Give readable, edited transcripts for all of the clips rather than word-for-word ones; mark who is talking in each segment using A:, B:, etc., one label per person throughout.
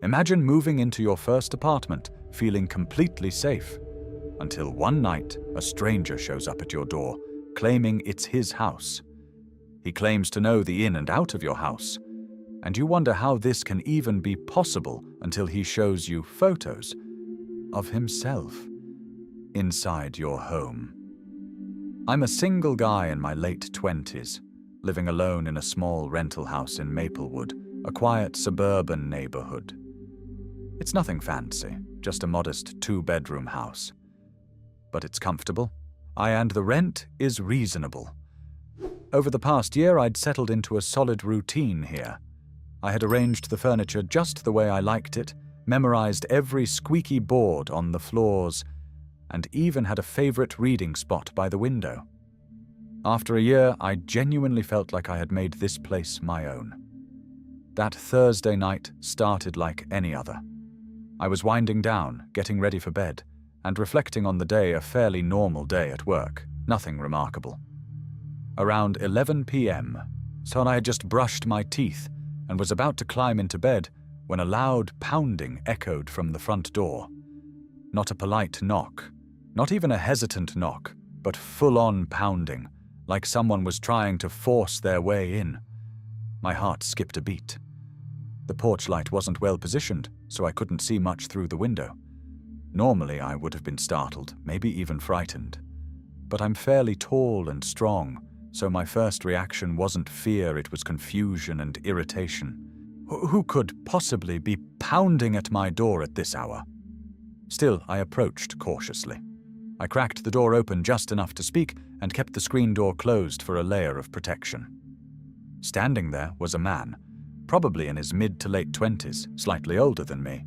A: Imagine moving into your first apartment, feeling completely safe, until one night a stranger shows up at your door, claiming it's his house. He claims to know the in and out of your house, and you wonder how this can even be possible until he shows you photos of himself inside your home. I'm a single guy in my late 20s, living alone in a small rental house in Maplewood, a quiet suburban neighborhood. It's nothing fancy, just a modest 2-bedroom house. But it's comfortable, and the rent is reasonable. Over the past year, I'd settled into a solid routine here. I had arranged the furniture just the way I liked it, memorized every squeaky board on the floors, and even had a favorite reading spot by the window. After a year, I genuinely felt like I had made this place my own. That Thursday night started like any other. I was winding down, getting ready for bed, and reflecting on the day, a fairly normal day at work, nothing remarkable. Around 11 p.m., so I had just brushed my teeth and was about to climb into bed when a loud pounding echoed from the front door. Not a polite knock, not even a hesitant knock, but full-on pounding, like someone was trying to force their way in. My heart skipped a beat. The porch light wasn't well positioned, so I couldn't see much through the window. Normally, I would have been startled, maybe even frightened. But I'm fairly tall and strong, so my first reaction wasn't fear, it was confusion and irritation. Who could possibly be pounding at my door at this hour? Still, I approached cautiously. I cracked the door open just enough to speak and kept the screen door closed for a layer of protection. Standing there was a man, probably in his mid to late 20s, slightly older than me.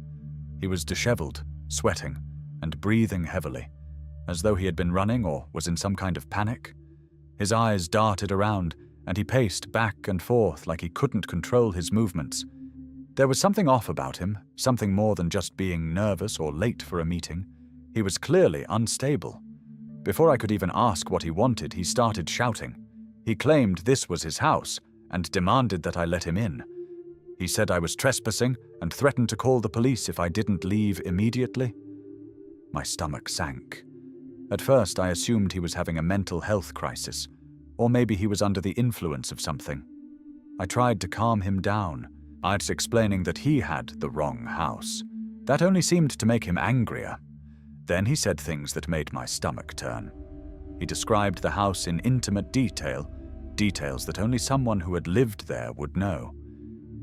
A: He was disheveled, sweating, and breathing heavily, as though he had been running or was in some kind of panic. His eyes darted around, and he paced back and forth like he couldn't control his movements. There was something off about him, something more than just being nervous or late for a meeting. He was clearly unstable. Before I could even ask what he wanted, he started shouting. He claimed this was his house and demanded that I let him in. He said I was trespassing and threatened to call the police if I didn't leave immediately. My stomach sank. At first, I assumed he was having a mental health crisis, or maybe he was under the influence of something. I tried to calm him down. I was explaining that he had the wrong house. That only seemed to make him angrier. Then he said things that made my stomach turn. He described the house in intimate detail, details that only someone who had lived there would know.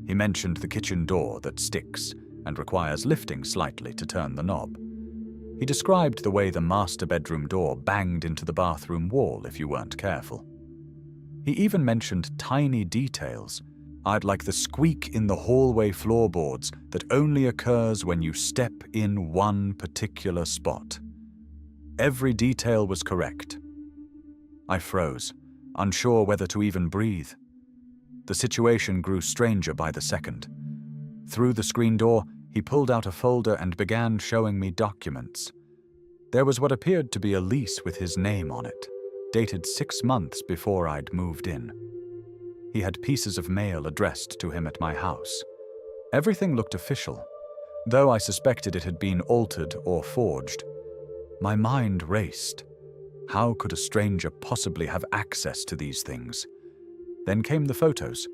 A: He mentioned the kitchen door that sticks and requires lifting slightly to turn the knob. He described the way the master bedroom door banged into the bathroom wall if you weren't careful. He even mentioned tiny details. I'd like the squeak in the hallway floorboards that only occurs when you step in one particular spot. Every detail was correct. I froze, unsure whether to even breathe. The situation grew stranger by the second. Through the screen door, he pulled out a folder and began showing me documents. There was what appeared to be a lease with his name on it, dated 6 months before I'd moved in. He had pieces of mail addressed to him at my house. Everything looked official, though I suspected it had been altered or forged. My mind raced. How could a stranger possibly have access to these things? Then came the photos.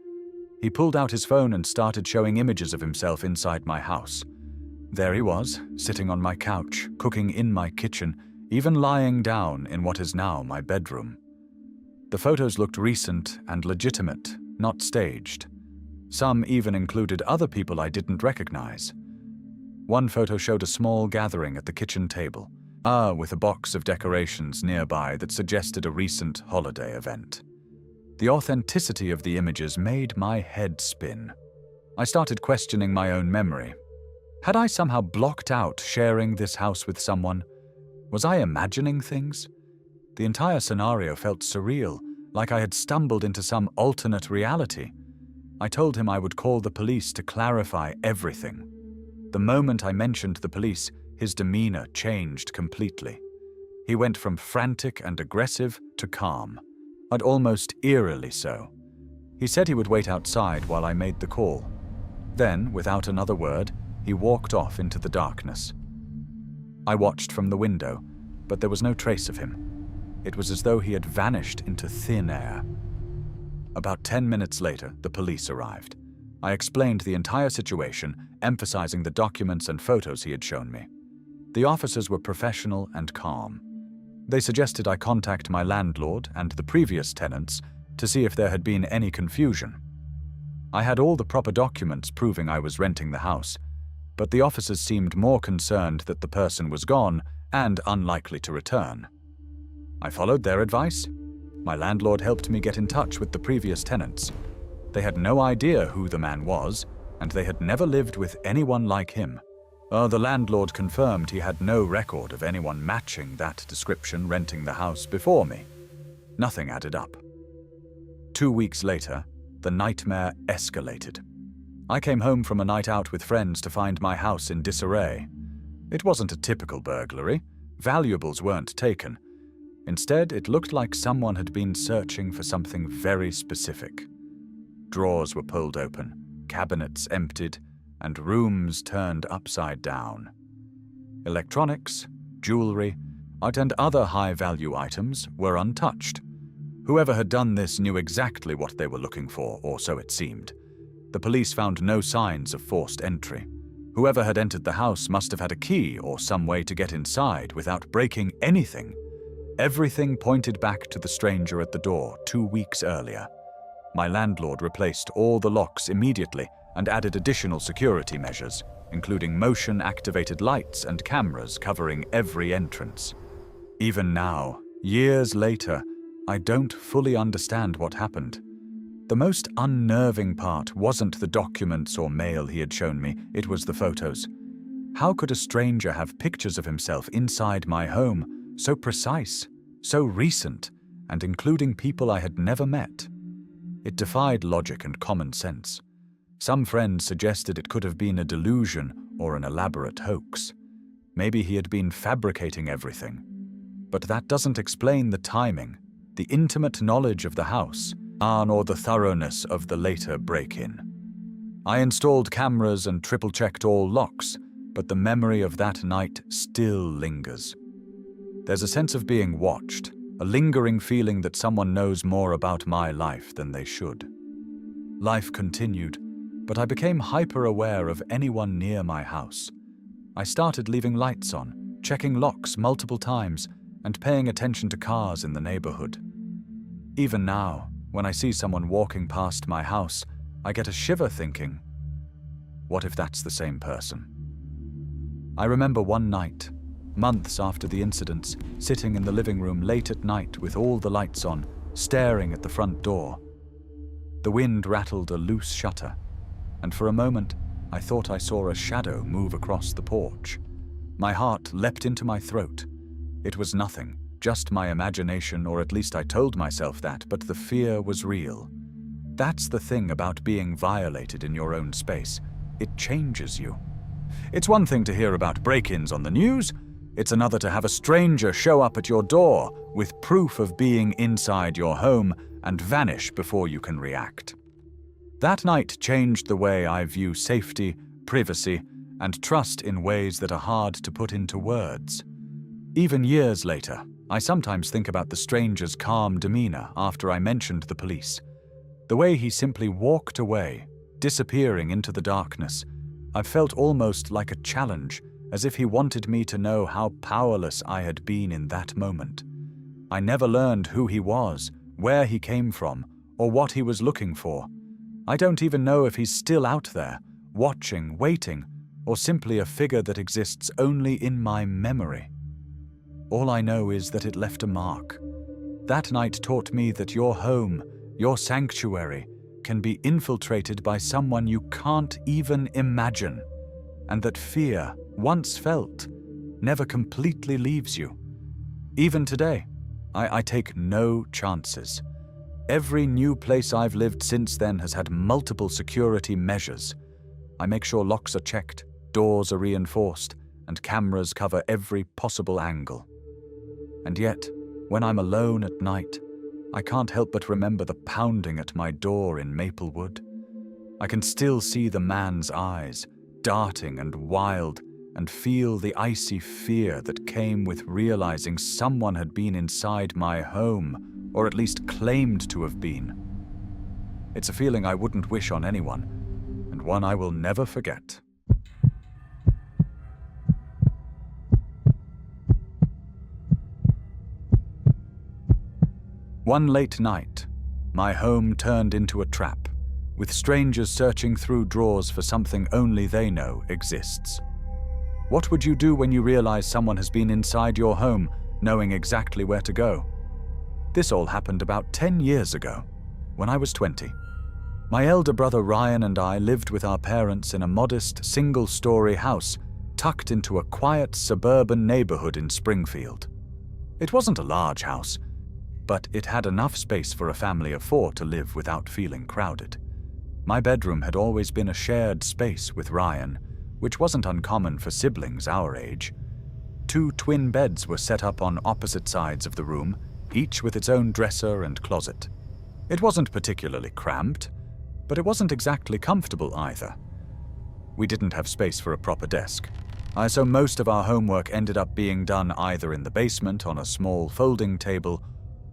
A: He pulled out his phone and started showing images of himself inside my house. There he was, sitting on my couch, cooking in my kitchen, even lying down in what is now my bedroom. The photos looked recent and legitimate, not staged. Some even included other people I didn't recognize. One photo showed a small gathering at the kitchen table, with a box of decorations nearby that suggested a recent holiday event. The authenticity of the images made my head spin. I started questioning my own memory. Had I somehow blocked out sharing this house with someone? Was I imagining things? The entire scenario felt surreal, like I had stumbled into some alternate reality. I told him I would call the police to clarify everything. The moment I mentioned the police, his demeanor changed completely. He went from frantic and aggressive to calm, and almost eerily so. He said he would wait outside while I made the call. Then, without another word, he walked off into the darkness. I watched from the window, but there was no trace of him. It was as though he had vanished into thin air. About 10 minutes later, the police arrived. I explained the entire situation, emphasizing the documents and photos he had shown me. The officers were professional and calm. They suggested I contact my landlord and the previous tenants to see if there had been any confusion. I had all the proper documents proving I was renting the house, but the officers seemed more concerned that the person was gone and unlikely to return. I followed their advice. My landlord helped me get in touch with the previous tenants. They had no idea who the man was, and they had never lived with anyone like him. The landlord confirmed he had no record of anyone matching that description renting the house before me. Nothing added up. 2 weeks later, the nightmare escalated. I came home from a night out with friends to find my house in disarray. It wasn't a typical burglary. Valuables weren't taken. Instead, it looked like someone had been searching for something very specific. Drawers were pulled open, cabinets emptied, and rooms turned upside down. Electronics, jewelry, art and other high-value items were untouched. Whoever had done this knew exactly what they were looking for, or so it seemed. The police found no signs of forced entry. Whoever had entered the house must have had a key or some way to get inside without breaking anything. Everything pointed back to the stranger at the door 2 weeks earlier. My landlord replaced all the locks immediately and added additional security measures, including motion-activated lights and cameras covering every entrance. Even now, years later, I don't fully understand what happened. The most unnerving part wasn't the documents or mail he had shown me, it was the photos. How could a stranger have pictures of himself inside my home, so precise, so recent, and including people I had never met? It defied logic and common sense. Some friends suggested it could have been a delusion or an elaborate hoax. Maybe he had been fabricating everything. But that doesn't explain the timing, the intimate knowledge of the house, or the thoroughness of the later break-in. I installed cameras and triple-checked all locks, but the memory of that night still lingers. There's a sense of being watched, a lingering feeling that someone knows more about my life than they should. Life continued, but I became hyper-aware of anyone near my house. I started leaving lights on, checking locks multiple times, and paying attention to cars in the neighborhood. Even now, when I see someone walking past my house, I get a shiver thinking, what if that's the same person? I remember one night, months after the incidents, sitting in the living room late at night with all the lights on, staring at the front door. The wind rattled a loose shutter, and for a moment, I thought I saw a shadow move across the porch. My heart leapt into my throat. It was nothing, just my imagination, or at least I told myself that, but the fear was real. That's the thing about being violated in your own space. It changes you. It's one thing to hear about break-ins on the news. It's another to have a stranger show up at your door with proof of being inside your home and vanish before you can react. That night changed the way I view safety, privacy, and trust in ways that are hard to put into words. Even years later, I sometimes think about the stranger's calm demeanor after I mentioned the police. The way he simply walked away, disappearing into the darkness. I felt almost like a challenge, as if he wanted me to know how powerless I had been in that moment. I never learned who he was, where he came from, or what he was looking for. I don't even know if he's still out there, watching, waiting, or simply a figure that exists only in my memory. All I know is that it left a mark. That night taught me that your home, your sanctuary, can be infiltrated by someone you can't even imagine, and that fear, once felt, never completely leaves you. Even today, I take no chances. Every new place I've lived since then has had multiple security measures. I make sure locks are checked, doors are reinforced, and cameras cover every possible angle. And yet, when I'm alone at night, I can't help but remember the pounding at my door in Maplewood. I can still see the man's eyes, darting and wild, and feel the icy fear that came with realizing someone had been inside my home, or at least claimed to have been. It's a feeling I wouldn't wish on anyone, and one I will never forget. One late night, my home turned into a trap, with strangers searching through drawers for something only they know exists. What would you do when you realize someone has been inside your home, knowing exactly where to go? This all happened about 10 years ago, when I was 20. My elder brother Ryan and I lived with our parents in a modest single-story house tucked into a quiet suburban neighborhood in Springfield. It wasn't a large house, but it had enough space for a family of 4 to live without feeling crowded. My bedroom had always been a shared space with Ryan, which wasn't uncommon for siblings our age. 2 twin beds were set up on opposite sides of the room, each with its own dresser and closet. It wasn't particularly cramped, but it wasn't exactly comfortable either. We didn't have space for a proper desk, so most of our homework ended up being done either in the basement on a small folding table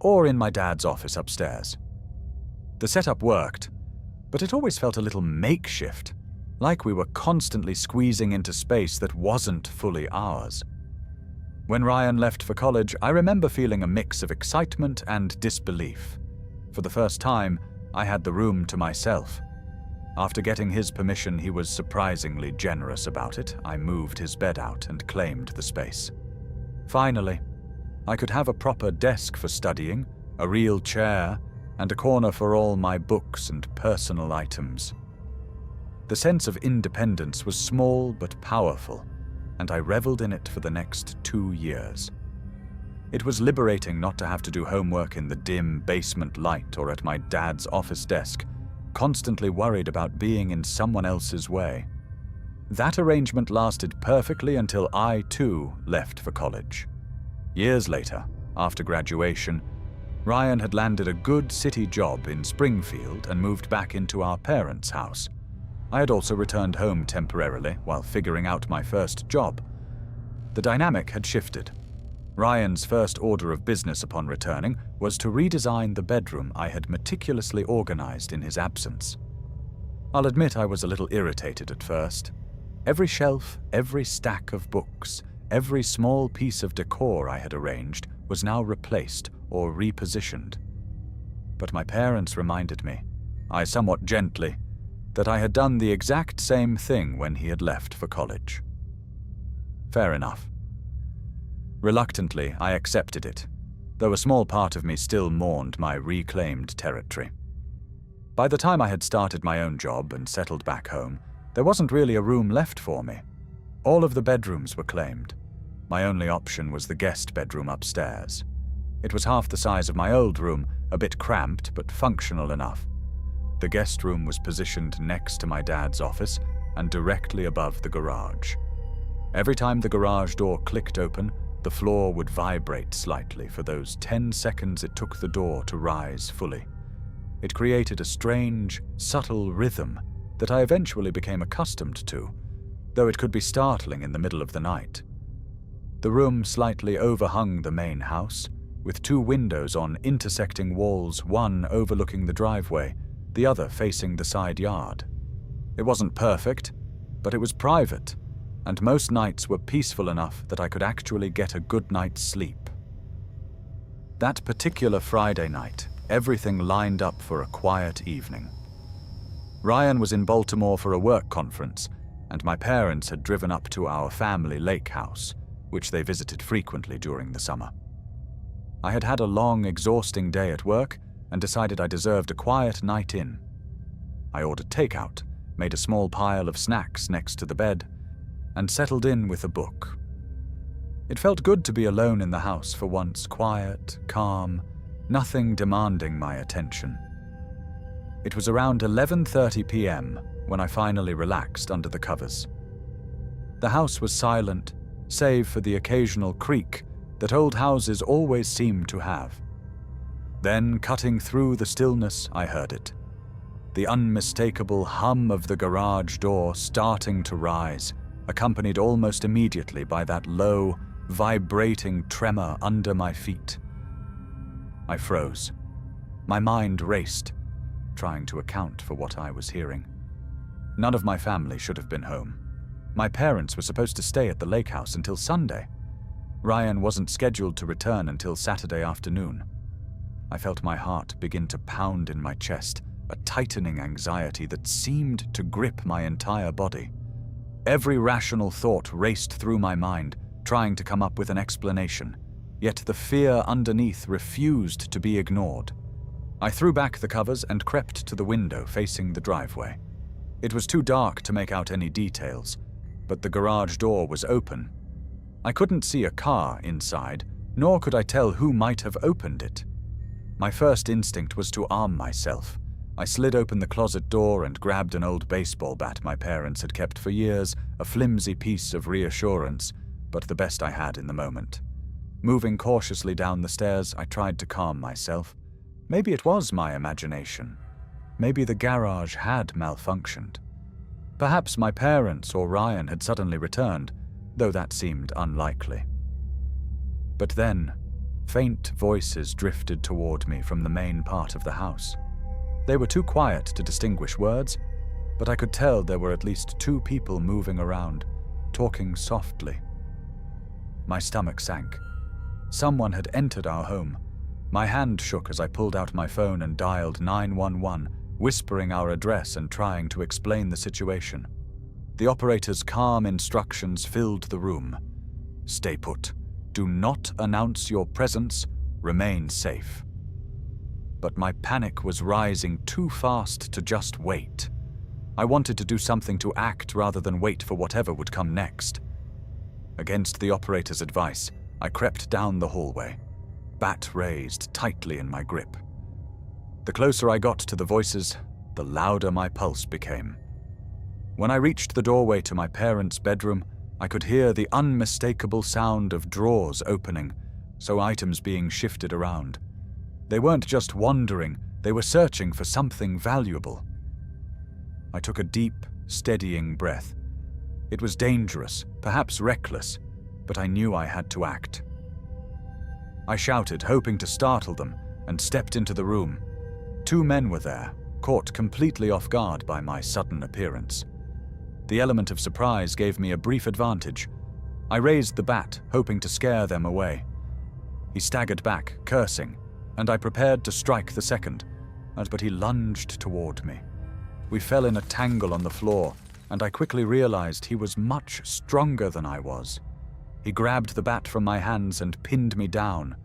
A: or in my dad's office upstairs. The setup worked, but it always felt a little makeshift, like we were constantly squeezing into space that wasn't fully ours. When Ryan left for college, I remember feeling a mix of excitement and disbelief. For the first time, I had the room to myself. After getting his permission, he was surprisingly generous about it. I moved his bed out and claimed the space. Finally, I could have a proper desk for studying, a real chair, and a corner for all my books and personal items. The sense of independence was small but powerful, and I reveled in it for the next 2 years. It was liberating not to have to do homework in the dim basement light or at my dad's office desk, constantly worried about being in someone else's way. That arrangement lasted perfectly until I, too, left for college. Years later, after graduation, Ryan had landed a good city job in Springfield and moved back into our parents' house. I had also returned home temporarily while figuring out my first job. The dynamic had shifted. Ryan's first order of business upon returning was to redesign the bedroom I had meticulously organized in his absence. I'll admit I was a little irritated at first. Every shelf, every stack of books, every small piece of decor I had arranged was now replaced or repositioned. But my parents reminded me, somewhat gently, that I had done the exact same thing when he had left for college. Fair enough. Reluctantly, I accepted it, though a small part of me still mourned my reclaimed territory. By the time I had started my own job and settled back home, there wasn't really a room left for me. All of the bedrooms were claimed. My only option was the guest bedroom upstairs. It was half the size of my old room, a bit cramped but functional enough. The guest room was positioned next to my dad's office and directly above the garage. Every time the garage door clicked open, the floor would vibrate slightly for those 10 seconds it took the door to rise fully. It created a strange, subtle rhythm that I eventually became accustomed to, though it could be startling in the middle of the night. The room slightly overhung the main house, with 2 windows on intersecting walls, one overlooking the driveway, the other facing the side yard. It wasn't perfect, but it was private, and most nights were peaceful enough that I could actually get a good night's sleep. That particular Friday night, everything lined up for a quiet evening. Ryan was in Baltimore for a work conference, and my parents had driven up to our family lake house, which they visited frequently during the summer. I had had a long, exhausting day at work and decided I deserved a quiet night in. I ordered takeout, made a small pile of snacks next to the bed, and settled in with a book. It felt good to be alone in the house for once, quiet, calm, nothing demanding my attention. It was around 11:30 p.m. when I finally relaxed under the covers. The house was silent, save for the occasional creak that old houses always seem to have. Then, cutting through the stillness, I heard it. the unmistakable hum of the garage door starting to rise, accompanied almost immediately by that low, vibrating tremor under my feet. I froze. My mind raced, trying to account for what I was hearing. None of my family should have been home. My parents were supposed to stay at the lake house until Sunday. Ryan wasn't scheduled to return until Saturday afternoon. I felt my heart begin to pound in my chest, a tightening anxiety that seemed to grip my entire body. Every rational thought raced through my mind, trying to come up with an explanation, yet the fear underneath refused to be ignored. I threw back the covers and crept to the window facing the driveway. It was too dark to make out any details, but the garage door was open. I couldn't see a car inside, nor could I tell who might have opened it. My first instinct was to arm myself. I slid open the closet door and grabbed an old baseball bat my parents had kept for years, a flimsy piece of reassurance, but the best I had in the moment. Moving cautiously down the stairs, I tried to calm myself. Maybe it was my imagination. Maybe the garage had malfunctioned. Perhaps my parents or Ryan had suddenly returned, though that seemed unlikely. But then, faint voices drifted toward me from the main part of the house. They were too quiet to distinguish words, but I could tell there were at least two people moving around, talking softly. My stomach sank. Someone had entered our home. My hand shook as I pulled out my phone and dialed 911, whispering our address and trying to explain the situation. The operator's calm instructions filled the room. Stay put. Do not announce your presence. Remain safe. But my panic was rising too fast to just wait. I wanted to do something to act rather than wait for whatever would come next. Against the operator's advice, I crept down the hallway, bat raised tightly in my grip. The closer I got to the voices, the louder my pulse became. When I reached the doorway to my parents' bedroom, I could hear the unmistakable sound of drawers opening, so items being shifted around. They weren't just wandering, they were searching for something valuable. I took a deep, steadying breath. It was dangerous, perhaps reckless, but I knew I had to act. I shouted, hoping to startle them, and stepped into the room. Two men were there, caught completely off guard by my sudden appearance. The element of surprise gave me a brief advantage. I raised the bat, hoping to scare them away. He staggered back, cursing, and I prepared to strike the second, but he lunged toward me. We fell in a tangle on the floor, and I quickly realized he was much stronger than I was. He grabbed the bat from my hands and pinned me down.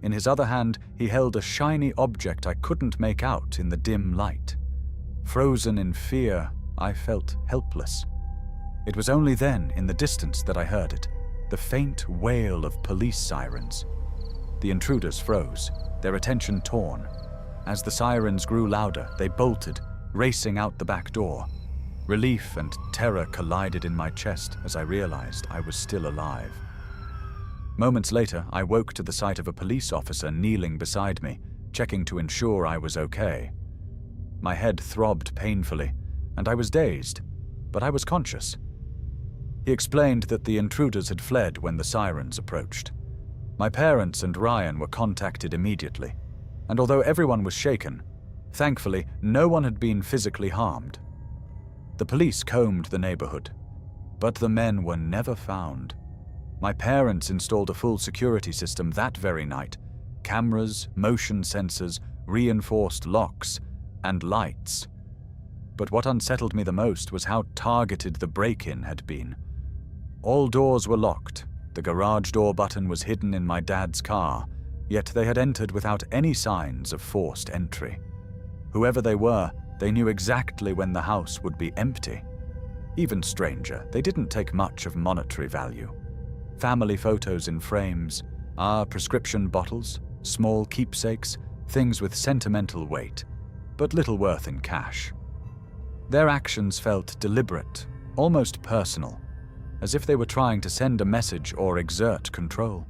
A: In his other hand, he held a shiny object I couldn't make out in the dim light. Frozen in fear, I felt helpless. It was only then, in the distance, that I heard it, the faint wail of police sirens. The intruders froze, their attention torn. As the sirens grew louder, they bolted, racing out the back door. Relief and terror collided in my chest as I realized I was still alive. Moments later, I woke to the sight of a police officer kneeling beside me, checking to ensure I was okay. My head throbbed painfully, and I was dazed, but I was conscious. He explained that the intruders had fled when the sirens approached. My parents and Ryan were contacted immediately, and although everyone was shaken, thankfully no one had been physically harmed. The police combed the neighborhood, but the men were never found. My parents installed a full security system that very night: cameras, motion sensors, reinforced locks, and lights. But what unsettled me the most was how targeted the break-in had been. All doors were locked, the garage door button was hidden in my dad's car, yet they had entered without any signs of forced entry. Whoever they were, they knew exactly when the house would be empty. Even stranger, they didn't take much of monetary value. Family photos in frames, our prescription bottles, small keepsakes, things with sentimental weight, but little worth in cash. Their actions felt deliberate, almost personal, as if they were trying to send a message or exert control.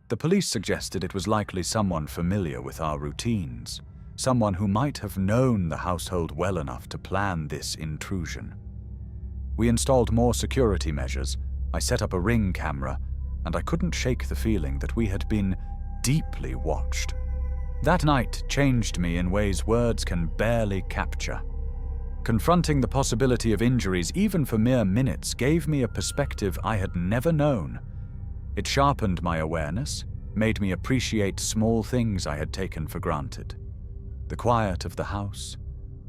A: The police suggested it was likely someone familiar with our routines, someone who might have known the household well enough to plan this intrusion. We installed more security measures, I set up a Ring camera, and I couldn't shake the feeling that we had been deeply watched. That night changed me in ways words can barely capture. Confronting the possibility of injuries, even for mere minutes, gave me a perspective I had never known. It sharpened my awareness, made me appreciate small things I had taken for granted. The quiet of the house,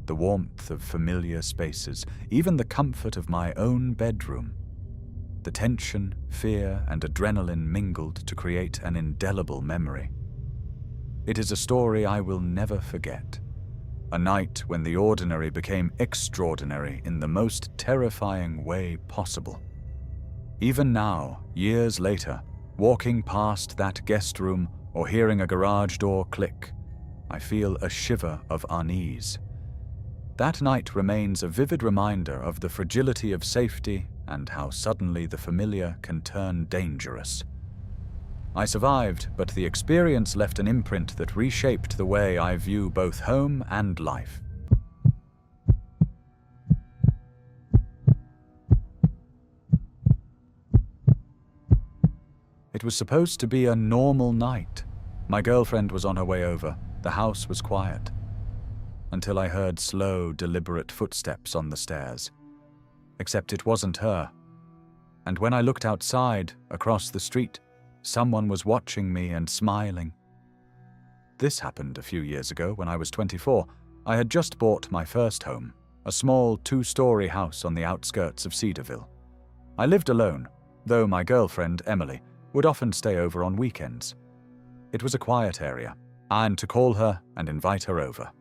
A: the warmth of familiar spaces, even the comfort of my own bedroom. The tension, fear, and adrenaline mingled to create an indelible memory. It is a story I will never forget. A night when the ordinary became extraordinary in the most terrifying way possible. Even now, years later, walking past that guest room or hearing a garage door click, I feel a shiver of unease. That night remains a vivid reminder of the fragility of safety and how suddenly the familiar can turn dangerous. I survived, but the experience left an imprint that reshaped the way I view both home and life. It was supposed to be a normal night. My girlfriend was on her way over. The house was quiet. Until I heard slow, deliberate footsteps on the stairs. Except it wasn't her. And when I looked outside, across the street, someone was watching me and smiling. This happened a few years ago when I was 24. I had just bought my first home, a small 2-story house on the outskirts of Cedarville. I lived alone, though my girlfriend, Emily, would often stay over on weekends. It was a quiet area, and to call her and invite her over.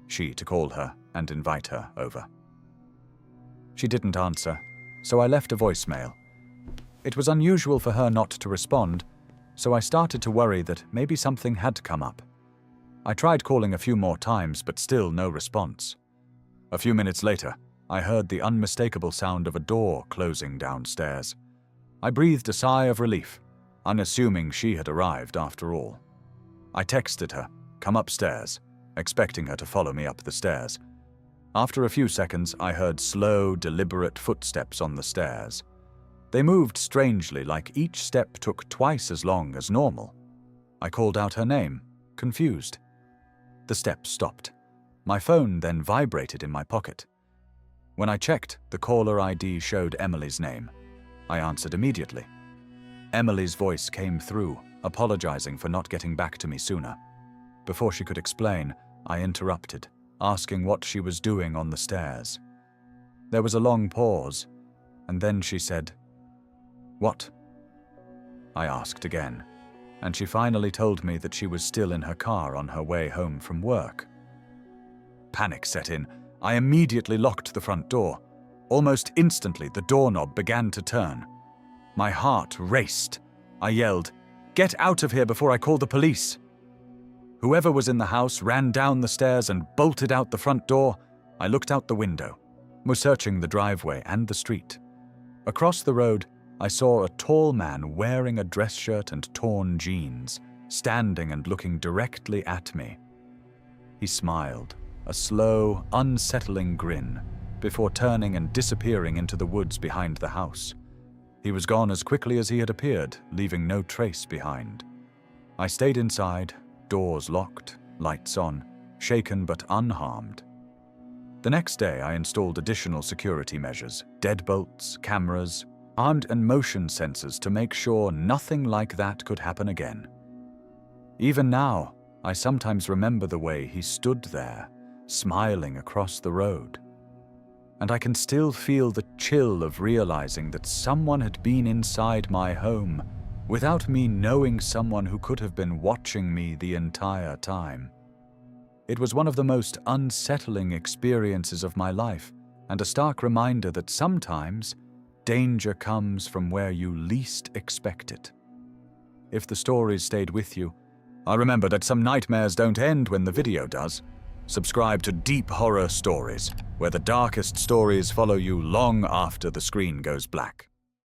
A: She to call her and invite her over. She didn't answer, so I left a voicemail. It was unusual for her not to respond, so I started to worry that maybe something had come up. I tried calling a few more times, but still no response. A few minutes later, I heard the unmistakable sound of a door closing downstairs. I breathed a sigh of relief, unassuming she had arrived after all. I texted her, "Come upstairs," expecting her to follow me up the stairs. After a few seconds, I heard slow, deliberate footsteps on the stairs. They moved strangely, like each step took twice as long as normal. I called out her name, confused. The steps stopped. My phone then vibrated in my pocket. When I checked, the caller ID showed Emily's name. I answered immediately. Emily's voice came through, apologizing for not getting back to me sooner. Before she could explain, I interrupted, asking what she was doing on the stairs. There was a long pause, and then she said, "What?" I asked again, and she finally told me that she was still in her car on her way home from work. Panic set in. I immediately locked the front door. Almost instantly, the doorknob began to turn. My heart raced. I yelled, "Get out of here before I call the police!" Whoever was in the house ran down the stairs and bolted out the front door. I looked out the window, was searching the driveway and the street. Across the road, I saw a tall man wearing a dress shirt and torn jeans, standing and looking directly at me. He smiled, a slow, unsettling grin, before turning and disappearing into the woods behind the house. He was gone as quickly as he had appeared, leaving no trace behind. I stayed inside, doors locked, lights on, shaken but unharmed. The next day, I installed additional security measures, deadbolts, cameras, armed and motion sensors to make sure nothing like that could happen again. Even now, I sometimes remember the way he stood there, smiling across the road. And I can still feel the chill of realizing that someone had been inside my home without me knowing someone who could have been watching me the entire time. It was one of the most unsettling experiences of my life, and a stark reminder that sometimes danger comes from where you least expect it. If the stories stayed with you, I remember that some nightmares don't end when the video does. Subscribe to Deep Horror Stories, where the darkest stories follow you long after the screen goes black.